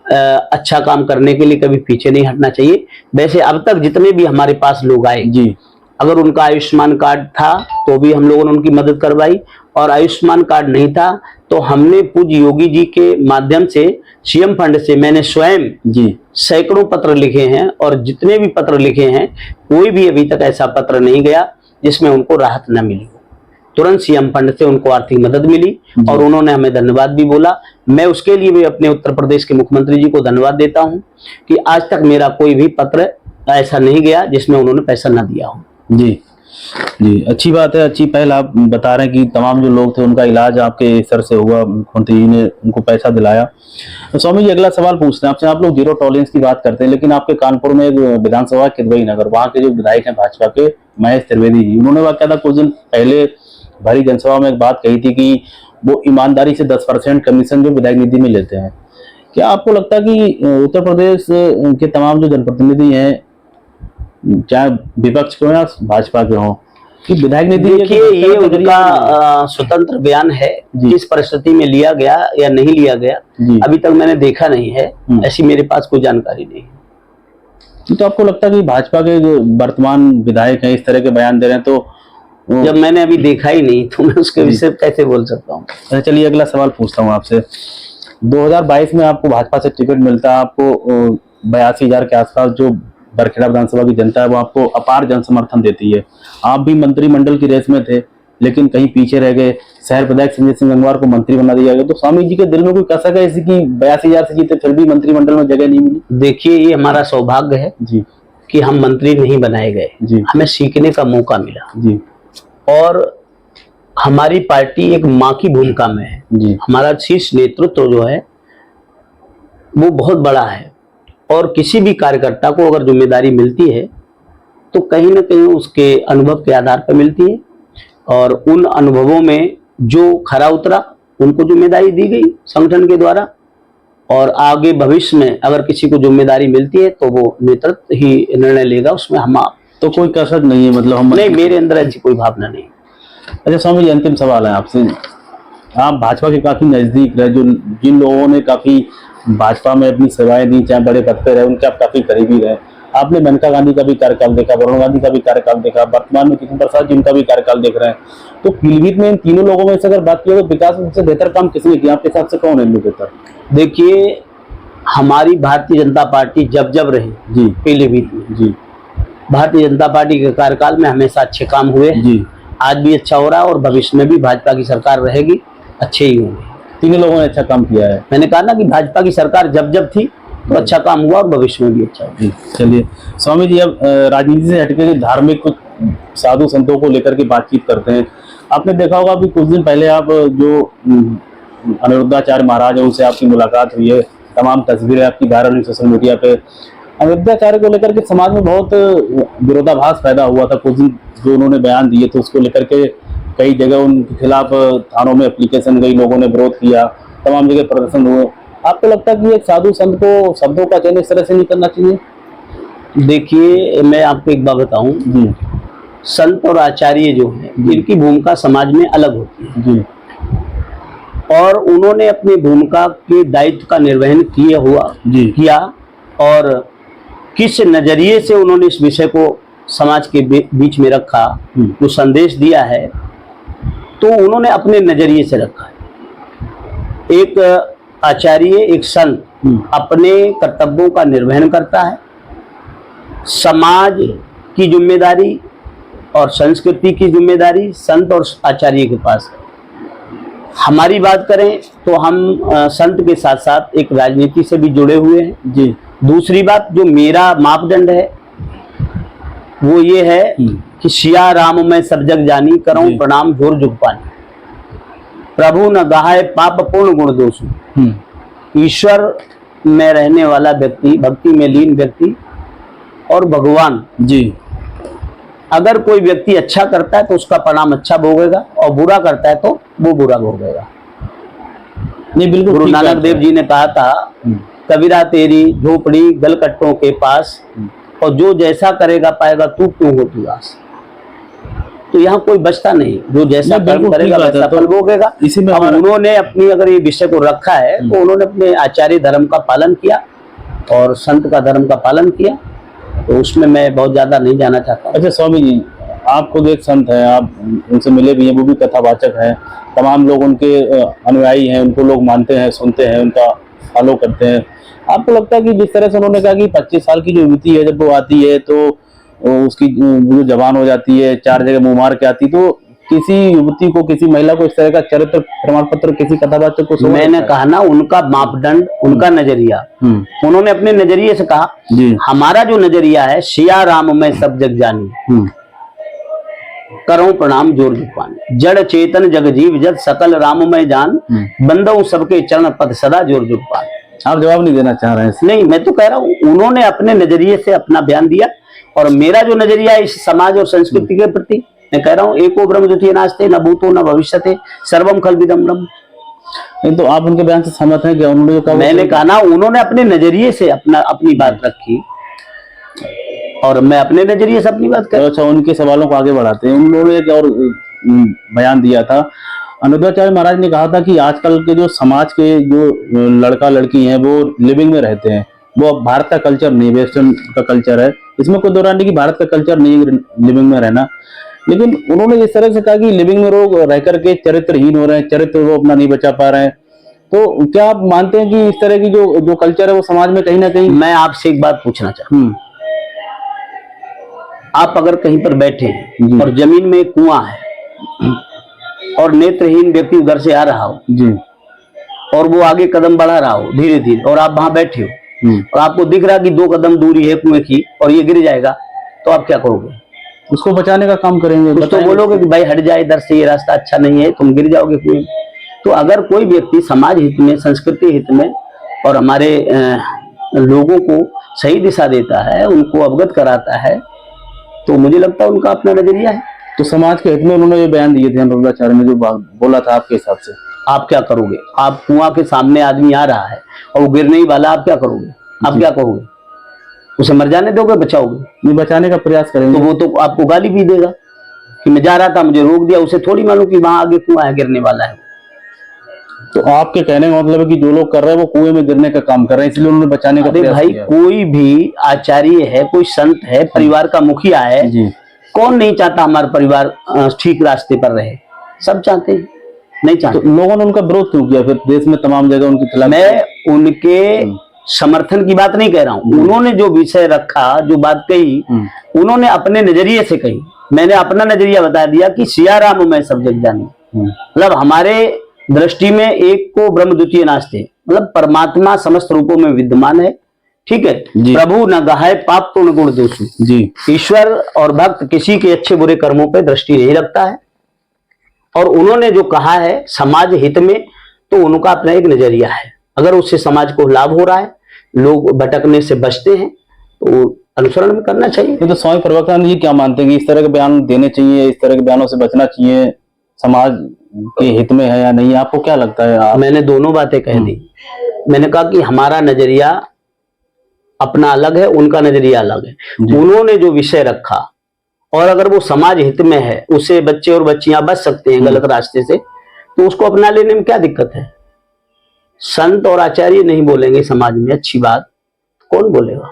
Speaker 2: अच्छा काम करने के लिए कभी पीछे नहीं हटना चाहिए। वैसे अब तक जितने भी हमारे पास लोग आए
Speaker 1: जी,
Speaker 2: अगर उनका आयुष्मान कार्ड था तो भी हम लोगों ने उनकी मदद करवाई, और आयुष्मान कार्ड नहीं था तो हमने पूज्य योगी जी के माध्यम से सीएम फंड से मैंने स्वयं
Speaker 1: जी,
Speaker 2: सैकड़ों पत्र लिखे हैं, और जितने भी पत्र लिखे हैं कोई भी अभी तक ऐसा पत्र नहीं गया जिसमें उनको राहत न मिली। तुरंत सीएम फंड से उनको आर्थिक मदद मिली और उन्होंने हमें धन्यवाद भी बोला। मैं उसके लिए भी अपने उत्तर प्रदेश के मुख्यमंत्री जी को धन्यवाद देता हूं कि आज तक मेरा कोई भी पत्र ऐसा नहीं गया जिसमें उन्होंने पैसा न दिया हो।
Speaker 1: जी, जी, अच्छी बात है, अच्छी पहल आप बता रहे हैं कि तमाम जो लोग थे उनका इलाज आपके सर से हुआ, मुख्यमंत्री जी ने उनको पैसा दिलाया। तो स्वामी जी अगला सवाल पूछते हैं आपसे। आप लोग जीरो टॉलरेंस की बात करते हैं, लेकिन आपके कानपुर में एक विधानसभा किदवई नगर, वहाँ के जो विधायक हैं भाजपा के महेश त्रिवेदी जी, उन्होंने क्या था कुछ दिन पहले भरी जनसभा में एक बात कही थी कि वो ईमानदारी से 10% कमीशन जो विधायक निधि में लेते हैं। क्या आपको लगता है कि उत्तर प्रदेश के तमाम जो जनप्रतिनिधि हैं, चाहे विपक्ष के हो या भाजपा के हो, कि विधायक निधि,
Speaker 2: देखिए ये उनका स्वतंत्र बयान है, किस परिस्थिति में लिया गया या नहीं लिया गया अभी तक मैंने देखा नहीं है, ऐसी मेरे पास कोई जानकारी नहीं है।
Speaker 1: तो आपको लगता है कि भाजपा के जो वर्तमान विधायक हैं इस तरह के बयान दे रहे हैं, तो
Speaker 2: जब मैंने अभी देखा ही नहीं तो मैं उसके विषय कैसे बोल सकता हूँ।
Speaker 1: अच्छा, चलिए अगला सवाल पूछता हूँ आपसे। 2022 में आपको भाजपा से टिकट मिलता है, आपको 82,000 के आसपास जो बरखेड़ा विधानसभा की जनता है वो आपको अपार जन समर्थन देती है। आप भी मंत्रिमंडल की रेस में थे लेकिन कहीं पीछे रह गए, शहर विधायक संजय सिंह गंगवार को मंत्री बना दिया गया। तो स्वामी जी के दिल में कोई कसक है ऐसी कि 82,000 से जीते फिर भी मंत्रिमंडल में जगह नहीं मिली?
Speaker 2: देखिए ये हमारा सौभाग्य है
Speaker 1: जी
Speaker 2: कि हम मंत्री नहीं बनाए गए
Speaker 1: जी,
Speaker 2: हमें सीखने का मौका मिला
Speaker 1: जी,
Speaker 2: और हमारी पार्टी एक माँ की भूमिका में है
Speaker 1: जी,
Speaker 2: हमारा शीर्ष नेतृत्व जो है वो बहुत बड़ा है, और किसी भी कार्यकर्ता को अगर जिम्मेदारी मिलती है तो कहीं ना कहीं उसके अनुभव के आधार पर मिलती है, और उन अनुभवों में जो खरा उतरा उनको जिम्मेदारी दी गई संगठन के द्वारा, और आगे भविष्य में अगर किसी को जिम्मेदारी मिलती है तो वो नेतृत्व ही निर्णय लेगा, उसमें हम
Speaker 1: तो कोई कसक नहीं है, मतलब हम
Speaker 2: नहीं, मेरे अंदर ऐसी कोई भावना नहीं।
Speaker 1: अच्छा स्वामी जी, अंतिम सवाल है आपसे। आप भाजपा के काफी नजदीक रहे, जो जिन लोगों ने काफी भाजपा में अपनी सेवाएं दी, चाहे बड़े पद पे रहे, उनके आप काफी करीबी रहे। आपने मेनका गांधी का भी कार्यकाल देखा, वरुण गांधी का भी कार्यकाल देखा, वर्तमान में किशन प्रसाद जी उनका भी कार्यकाल देख रहे हैं। तो पीलीभीत में इन तीनों लोगों में से अगर बात की तो विकास से बेहतर काम किसने किया आपके हिसाब से? कौन है इनमें बेहतर?
Speaker 2: देखिए हमारी भारतीय जनता पार्टी जब जब रही
Speaker 1: जी
Speaker 2: पीलीभीत में,
Speaker 1: जी,
Speaker 2: भारतीय जनता पार्टी के कार्यकाल में हमेशा अच्छे काम हुए
Speaker 1: जी,
Speaker 2: आज भी अच्छा हो रहा है और भविष्य में भी भाजपा की सरकार रहेगी, अच्छे ही होंगे।
Speaker 1: तीनों लोगों ने अच्छा काम किया है।
Speaker 2: मैंने कहा ना कि भाजपा की सरकार जब जब थी तो अच्छा काम हुआ और भविष्य में भी अच्छा होगा।
Speaker 1: जी, चलिए स्वामी जी, अब राजनीति से हटके धार्मिक कुछ साधु संतों को लेकर के बातचीत करते हैं। आपने देखा होगा अभी कुछ दिन पहले आप जो अनिरुद्धाचार्य महाराज है उनसे आपकी मुलाकात हुई है, तमाम तस्वीरें आपकी वायरल हुई सोशल मीडिया पे। अनिरुद्धाचार्य को लेकर के समाज में बहुत विरोधाभास पैदा हुआ था। कुछ दिन जो उन्होंने बयान दिए थे उसको लेकर के कई जगह उनके खिलाफ थानों में एप्लीकेशन गई, लोगों ने विरोध किया, तमाम जगह प्रदर्शन हुए। आपको लगता है कि एक साधु संत को शब्दों का चयन इस तरह से नहीं करना चाहिए?
Speaker 2: देखिए, मैं आपको एक बात बताऊं,
Speaker 1: जी
Speaker 2: संत और आचार्य जो हैं, इनकी भूमिका समाज में अलग होती है
Speaker 1: जी
Speaker 2: और उन्होंने अपनी भूमिका के दायित्व का निर्वहन किया और किस नजरिए से उन्होंने इस विषय को समाज के बीच में रखा, जो संदेश दिया है, तो उन्होंने अपने नजरिए से रखा है। एक आचार्य, एक संत अपने कर्तव्यों का निर्वहन करता है, समाज की जिम्मेदारी और संस्कृति की जिम्मेदारी संत और आचार्य के पास है। हमारी बात करें तो हम संत के साथ साथ एक राजनीति से भी जुड़े हुए हैं
Speaker 1: जी।
Speaker 2: दूसरी बात, जो मेरा मापदंड है वो ये है कि सिया राम मैं सब जग जानी, करऊं प्रणाम जोर जुग पानी, प्रभु न गाहे पाप पूर्ण गुण दोषु। ईश्वर में रहने वाला व्यक्ति, भक्ति में लीन व्यक्ति और भगवान
Speaker 1: जी,
Speaker 2: अगर कोई व्यक्ति अच्छा करता है तो उसका परिणाम अच्छा भोगेगा और बुरा करता है तो वो बुरा भोगेगा।
Speaker 1: नहीं बिल्कुल,
Speaker 2: गुरु नानक देव जी ने कहा था, कबीरा तेरी झोपड़ी गलकट्टों के पास, और जो जैसा करेगा पाएगा तू क्यों हो तू आस। तो यहाँ कोई बचता नहीं, जो जैसा कर्म करेगा वैसा फल भोगेगा।
Speaker 1: इसी में
Speaker 2: उन्होंने अपनी अगर ये विषय को रखा है तो उन्होंने अपने आचार्य धर्म का पालन किया और संत का धर्म का पालन किया, तो उसमें मैं बहुत ज्यादा नहीं जाना चाहता।
Speaker 1: अच्छा स्वामी जी, आप खुद एक संत हैं, आप उनसे मिले भी हैं, वो भी कथावाचक हैं, तमाम लोग उनके अनुयायी हैं, उनको लोग मानते हैं, सुनते हैं, उनका फॉलो करते हैं। आपको लगता है कि जिस तरह से उन्होंने कहा कि 25 साल की जो युवती है जब वो आती है तो उसकी जो जवान हो जाती है, 4 जगह मुंह मार के आती, तो किसी युवती को, किसी महिला को इस तरह का चरित्र प्रमाण पत्र किसी कथावाचक को?
Speaker 2: मैंने कहा ना, उनका मापदंड, उनका नजरिया, उन्होंने अपने नजरिए से कहा। हमारा जो नजरिया है, सिया राम मैं सब जग जानी, करऊं प्रणाम जोर जुग पानी, जड़ चेतन जग जीव जग सकल राम मैं जान, बंदऊ सबके चरण पद सदा जोर जुग पानी।
Speaker 1: आप जवाब नहीं देना चाह रहे हैं?
Speaker 2: नहीं, मैं तो कह रहा हूँ उन्होंने अपने नजरिए से अपना बयान दिया और मेरा जो नजरिया है इस समाज और संस्कृति के प्रति, मैं कह रहा हूँ एको ब्रह्म द्वितीय नास्ते न भूतो न भविष्यते सर्वम खल्विदम ब्रह्म।
Speaker 1: नहीं तो आप उनके बयान से सहमत हैं? क्या उन्होंने कहा?
Speaker 2: मैंने कहा ना, उन्होंने अपने नजरिए से अपनी बात रखी और मैं अपने नजरिए से अपनी बात कर।
Speaker 1: अच्छा, उनके सवालों को आगे बढ़ाते हैं। उन्होंने एक और बयान दिया था, अनुद्धाचार्य महाराज ने कहा था कि आजकल के जो समाज के जो लड़का लड़की हैं वो लिविंग में रहते हैं, वो अब भारत का कल्चर नहीं, वेस्टर्न का कल्चर है। इसमें कोई दौरान नहीं कि भारत का कल्चर नहीं है लिविंग में रहना, लेकिन उन्होंने इस तरह से कहा कि लिविंग में लोग रह करके चरित्रहीन हो रहे हैं, चरित्र वो अपना नहीं बचा पा रहे हैं। तो क्या आप मानते हैं कि इस तरह की जो कल्चर है वो समाज में कहीं ना कहीं?
Speaker 2: मैं आपसे एक बात पूछना चाहता हूँ, आप अगर कहीं पर बैठे हैं और जमीन में एक कुआं है और नेत्रहीन व्यक्ति उधर से आ रहा हो
Speaker 1: जी,
Speaker 2: और वो आगे कदम बढ़ा रहा हो धीरे धीरे, और आप वहां बैठे हो और आपको दिख रहा कि 2 कदम दूरी है कुएं की और ये गिर जाएगा, तो आप क्या करोगे?
Speaker 1: उसको बचाने का काम करेंगे।
Speaker 2: कुछ तो बोलोगे कि भाई हट जाए इधर से, ये रास्ता अच्छा नहीं है, तुम गिर जाओगे कुएं। तो अगर कोई व्यक्ति समाज हित में, संस्कृति हित में और हमारे लोगों को सही दिशा देता है, उनको अवगत कराता है, तो मुझे लगता है उनका अपना नजरिया है।
Speaker 1: तो समाज के हित में उन्होंने ये बयान दिए थे, अनुद्धाचार्य ने जो बोला था, आपके हिसाब से
Speaker 2: आप क्या करोगे? आप कुआं के सामने आदमी आ रहा है और वो गिरने ही वाला, आप क्या करोगे? आप क्या कहोगे? उसे मर जाने दोगे, बचाओगे?
Speaker 1: नहीं, बचाने का प्रयास करेंगे।
Speaker 2: तो वो तो आपको गाली भी देगा कि मैं जा रहा था, मुझे रोक दिया। उसे थोड़ी मालूम कि वहां आगे कुआं है, गिरने वाला है।
Speaker 1: तो आपके कहने का मतलब है कि जो लोग कर रहे हैं वो कुएं में गिरने का काम कर रहे हैं, इसलिए उन्होंने बचाने का प्रयास किया।
Speaker 2: कोई भी आचार्य है, कोई संत है, परिवार का मुखिया है जी, कौन नहीं चाहता हमारा परिवार ठीक रास्ते पर रहे? सब चाहते हैं, नहीं चाहते।
Speaker 1: तो लोगों ने उनका विरोध क्यों किया फिर देश में तमाम जगह उनकी खिलाफ?
Speaker 2: मैं उनके समर्थन की बात नहीं कह रहा हूँ, उन्होंने जो विषय रखा, जो बात कही, उन्होंने अपने नजरिए से कही। मैंने अपना नजरिया बता दिया कि सिया राम मैं सब जग जानी, मतलब हमारे दृष्टि में एक को ब्रह्म द्वितीय नास्ते, मतलब परमात्मा समस्त रूपों में विद्यमान है, ठीक है। प्रभु न गाहे पाप पूर्ण गुण दोषु जी। ईश्वर और भक्त किसी के अच्छे बुरे कर्मों पे दृष्टि नहीं रखता है, और उन्होंने जो कहा है समाज हित में, तो उनका अपना एक नजरिया है। अगर उससे समाज को लाभ हो रहा है, लोग भटकने से बचते हैं, तो अनुसरण में करना चाहिए।
Speaker 1: तो स्वामी प्रवक्तानंद जी क्या मानते हैं कि इस तरह के बयान देने चाहिए, इस तरह के बयानों से बचना चाहिए, समाज के हित में है या नहीं? आपको क्या लगता है?
Speaker 2: मैंने दोनों बातें कह दी। मैंने कहा कि हमारा नजरिया अपना अलग है, उनका नजरिया अलग है।
Speaker 1: जी।
Speaker 2: उन्होंने जो विषय रखा और अगर वो समाज हित में है, उससे बच्चे और बच्चियां बच सकते हैं गलत रास्ते से, तो उसको अपना लेने में क्या दिक्कत है। संत और आचार्य नहीं बोलेंगे समाज में अच्छी बात, कौन बोलेगा।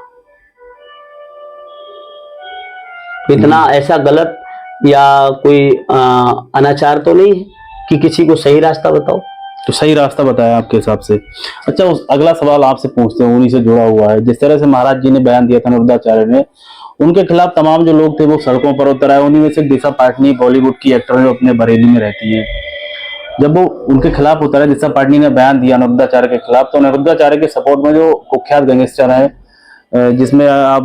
Speaker 2: इतना ऐसा गलत या कोई अनाचार तो नहीं है कि किसी को सही रास्ता बताओ।
Speaker 1: तो सही रास्ता बताया आपके हिसाब से। अच्छा, अगला सवाल आपसे पूछते हैं, उन्हीं से जुड़ा हुआ है। जिस तरह से महाराज जी ने बयान दिया था अनिरुद्धाचार्य ने, उनके खिलाफ तमाम जो लोग थे वो सड़कों पर उतर आए। उन्हीं में से दिशा पाटनी बॉलीवुड की एक्टर है जो अपने बरेली में रहती है। जब वो उनके खिलाफ उतरा, दिशा पाटनी ने बयान दिया अनिरुद्धाचार्य के खिलाफ, तो अनिरुद्धाचार्य के सपोर्ट में जो कुख्यात गैंगस्टर है, जिसमें अब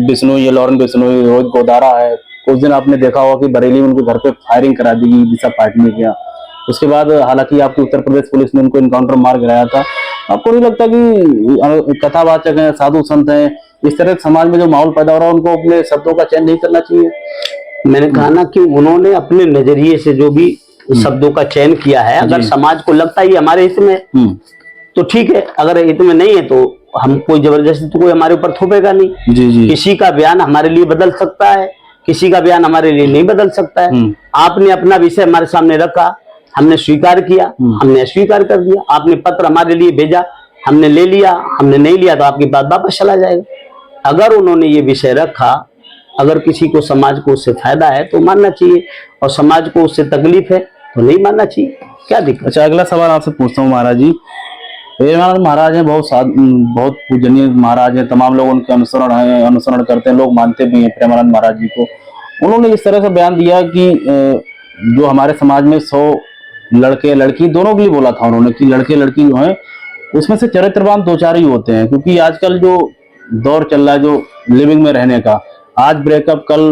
Speaker 1: बिश्नोई, लॉरेंस बिश्नोई, रोहित गोदारा है, उस दिन आपने देखा होगा कि बरेली में उनके घर पे फायरिंग करा दी गई दिशा पाटनी के यहाँ। उसके बाद हालांकि आपकी उत्तर प्रदेश पुलिस ने उनको इनकाउंटर मार गिराया था। आपको नहीं लगता कि कथावाचक हैं, साधु संत हैं, इस तरह समाज में जो माहौल पैदा हो रहा है, उनको अपने शब्दों का चयन नहीं करना चाहिए?
Speaker 2: मैंने कहा ना कि उन्होंने अपने नजरिए से जो भी शब्दों का चयन किया है, अगर समाज को लगता है ये हमारे हित में तो ठीक है, अगर हित में नहीं है तो हम कोई जबरदस्ती तो कोई हमारे ऊपर थोपेगा नहीं।
Speaker 1: जी जी।
Speaker 2: किसी का बयान हमारे लिए बदल सकता है, किसी का बयान हमारे लिए नहीं बदल सकता है। आपने अपना विषय हमारे सामने रखा, हमने स्वीकार किया, हमने अस्वीकार कर दिया। आपने पत्र हमारे लिए भेजा, हमने ले लिया, हमने नहीं लिया तो आपकी बात वापस चला जाएगा। अगर उन्होंने ये विषय रखा, अगर किसी को समाज को उससे फायदा है तो मानना चाहिए, और समाज को उससे तकलीफ है तो नहीं मानना चाहिए, क्या दिक्कत।
Speaker 1: अच्छा, अगला सवाल आपसे पूछता हूँ महाराज जी। महाराज हैं, बहुत पूजनीय महाराज हैं, तमाम लोग उनके अनुसरण करते हैं, लोग मानते भी हैं प्रेमानंद महाराज जी को। उन्होंने इस तरह से बयान दिया कि जो हमारे समाज में 100 लड़के लड़की दोनों के लिए बोला था उन्होंने कि लड़के लड़की जो हैं उसमें से चरित्रवान 2-4 ही होते हैं, क्योंकि आजकल जो दौर चल रहा है जो लिविंग में रहने का, आज ब्रेकअप, कल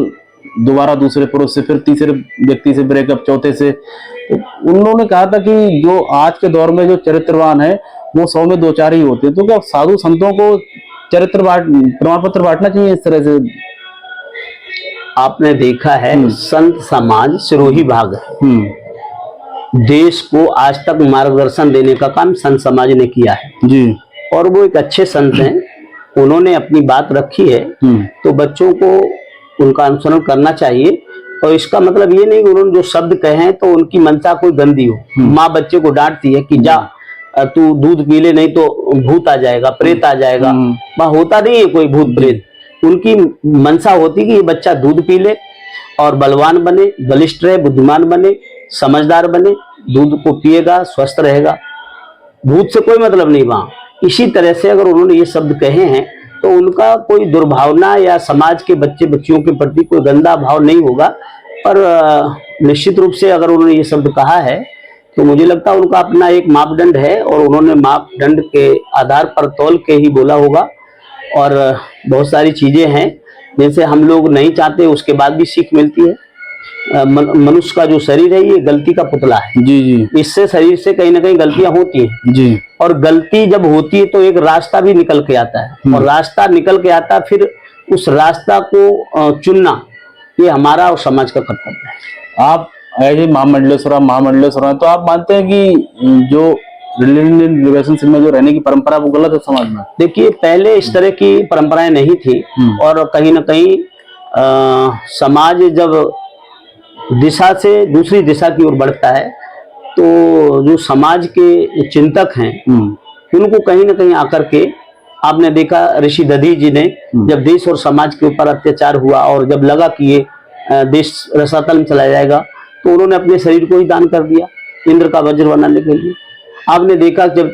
Speaker 1: दोबारा दूसरे पुरुष से, फिर तीसरे व्यक्ति से ब्रेकअप, चौथे से। तो उन्होंने कहा था कि जो आज के दौर में जो चरित्रवान है वो 100 में 2-4 ही होते हैं। तो क्या साधु संतों को चरित्र प्रमाण पत्र बांटना चाहिए इस तरह से?
Speaker 2: आपने देखा है संत समाज सिरोही भाग है। देश को आज तक मार्गदर्शन देने का काम संत समाज ने किया है
Speaker 1: जी, और
Speaker 2: वो एक अच्छे संत हैं। उन्होंने अपनी बात रखी है तो बच्चों को उनका अनुसरण करना चाहिए। और इसका मतलब ये नहीं कि उन्होंने जो शब्द कहे हैं तो उनकी मंशा कोई गंदी हो। माँ बच्चे को डांटती है कि जा तू दूध पी ले, नहीं तो भूत आ जाएगा, प्रेत आ जाएगा। वहां होता नहीं है कोई भूत प्रेत। उनकी मंशा होती कि ये बच्चा दूध पी ले और बलवान बने, बलिष्ठ रहे, बुद्धिमान बने, समझदार बने, दूध को पिएगा, स्वस्थ रहेगा। भूत से कोई मतलब नहीं वहां। इसी तरह से अगर उन्होंने ये शब्द कहे हैं तो उनका कोई दुर्भावना या समाज के बच्चे बच्चियों के प्रति कोई गंदा भाव नहीं होगा। पर निश्चित रूप से अगर उन्होंने ये शब्द कहा है तो मुझे लगता है उनका अपना एक मापदंड है और उन्होंने मापदंड के आधार पर तौल के ही बोला होगा। और बहुत सारी चीजें हैं जैसे हम लोग नहीं चाहते, उसके बाद भी सीख मिलती है। मनुष्य का जो शरीर है ये गलती का पुतला है। जी जी। इससे शरीर से कहीं ना कहीं गलतियां होती हैं जी। और गलती जब होती है तो एक रास्ता भी निकल के आता है, और रास्ता निकल के आता है, फिर उस रास्ता को चुनना ये हमारा और समाज का कर्तव्य है।
Speaker 1: आप ऐसे महामंडलेश्वर तो आप मानते हैं कि जो रिलेशनशिप में जो रहने की परंपरा वो गलत है समाज में?
Speaker 2: देखिए, पहले इस तरह की परंपराएं नहीं थी, और कहीं ना कहीं समाज जब दिशा से दूसरी दिशा की ओर बढ़ता है तो जो समाज के चिंतक हैं उनको कहीं ना कहीं आकर के, आपने देखा ऋषि दधी जी ने जब देश और समाज के ऊपर अत्याचार हुआ और जब लगा कि ये देश रसातल में चला जाएगा तो उन्होंने अपने शरीर को ही दान कर दिया इंद्र का वज्र बनाने के लिए। आपने देखा जब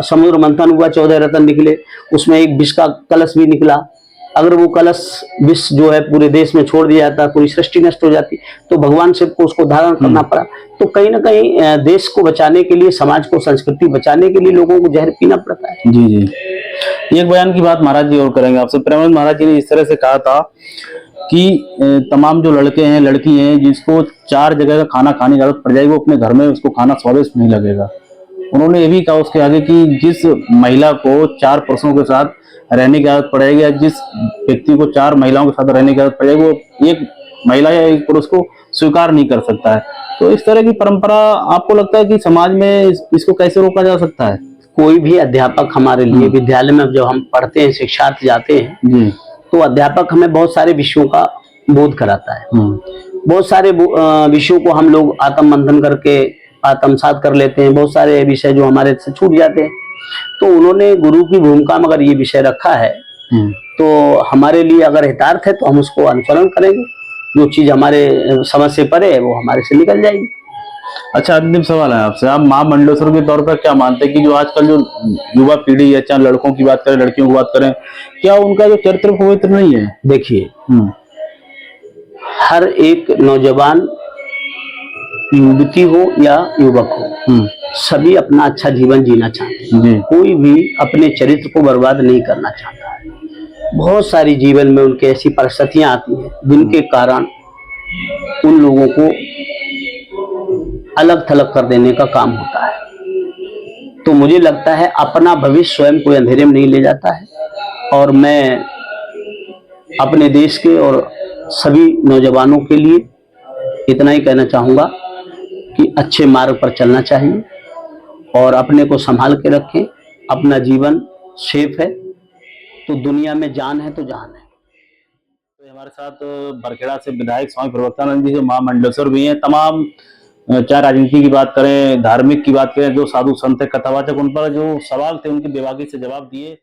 Speaker 2: समुद्र मंथन हुआ, 14 रत्न निकले, उसमें एक विष का कलश भी निकला। अगर वो कलश विष जो है पूरे देश में छोड़ दिया जाता, पूरी सृष्टि नष्ट हो जाती, तो भगवान शिव को उसको धारण करना पड़ा। तो कहीं ना कहीं देश को बचाने के लिए, समाज को, संस्कृति बचाने के लिए लोगों को जहर पीना पड़ता है।
Speaker 1: जी जी। एक बयान की बात महाराज जी और करेंगे आपसे। प्रेमानंद महाराज जी ने इस तरह से कहा था कि तमाम जो लड़के हैं लड़की हैं जिसको 4 जगह का खाना खाने की आदत पड़ जाएगी वो अपने घर में उसको खाना स्वादिष्ट नहीं लगेगा। उन्होंने ये भी कहा उसके आगे कि जिस महिला को 4 पुरुषों के साथ रहने की आदत पड़ेगी या जिस व्यक्ति को 4 महिलाओं के साथ रहने की आदत पड़ेगी वो एक महिला या एक पुरुष को स्वीकार नहीं कर सकता है। तो इस तरह की परंपरा आपको लगता है कि समाज में इसको कैसे रोका जा सकता है?
Speaker 2: कोई भी अध्यापक हमारे लिए विद्यालय में जब हम पढ़ते हैं, शिक्षार्थी जाते हैं,
Speaker 1: जी।
Speaker 2: तो अध्यापक हमें बहुत सारे विषयों का बोध कराता है। बहुत सारे विषयों को हम लोग आत्म मंथन करके आत्मसात कर लेते हैं। बहुत सारे विषय जो हमारे से छूट जाते हैं, तो उन्होंने गुरु की भूमिका में अगर ये विषय रखा है तो हमारे लिए अगर हितार्थ है तो हम उसको अनुसरण करेंगे। जो चीज हमारे समझ से परे है वो हमारे से निकल जाएगी।
Speaker 1: अच्छा, अंतिम सवाल है आपसे, आप महामंडलेश्वर के तौर पर क्या मानते हैं कि जो आजकल जो युवा पीढ़ी है, चाहे लड़कों की बात करें लड़कियों की बात करें, क्या उनका जो चरित्र पवित्र नहीं है?
Speaker 2: देखिए, हर एक नौजवान, युवती हो या युवक हो, सभी अपना अच्छा जीवन जीना चाहते हैं। कोई भी अपने चरित्र को बर्बाद नहीं करना चाहता है। बहुत सारी जीवन में उनके ऐसी परिस्थितियां आती हैं जिनके कारण उन लोगों को अलग थलग कर देने का काम होता है। तो मुझे लगता है अपना भविष्य स्वयं कोई अंधेरे में नहीं ले जाता है, और मैं अपने देश के और सभी नौजवानों के लिए इतना ही कहना चाहूंगा कि अच्छे मार्ग पर चलना चाहिए और अपने को संभाल के रखें। अपना जीवन सेफ है तो दुनिया में जान है तो जहान है।
Speaker 1: तो हमारे साथ बरखेड़ा से विधायक स्वामी प्रवक्तानंद जी जो महामंडलेश्वर भी हैं, तमाम चाहे राजनीति की बात करें, धार्मिक की बात करें, जो साधु संत कथावाचक, उन पर जो सवाल थे उनके बेबाकी से जवाब दिए।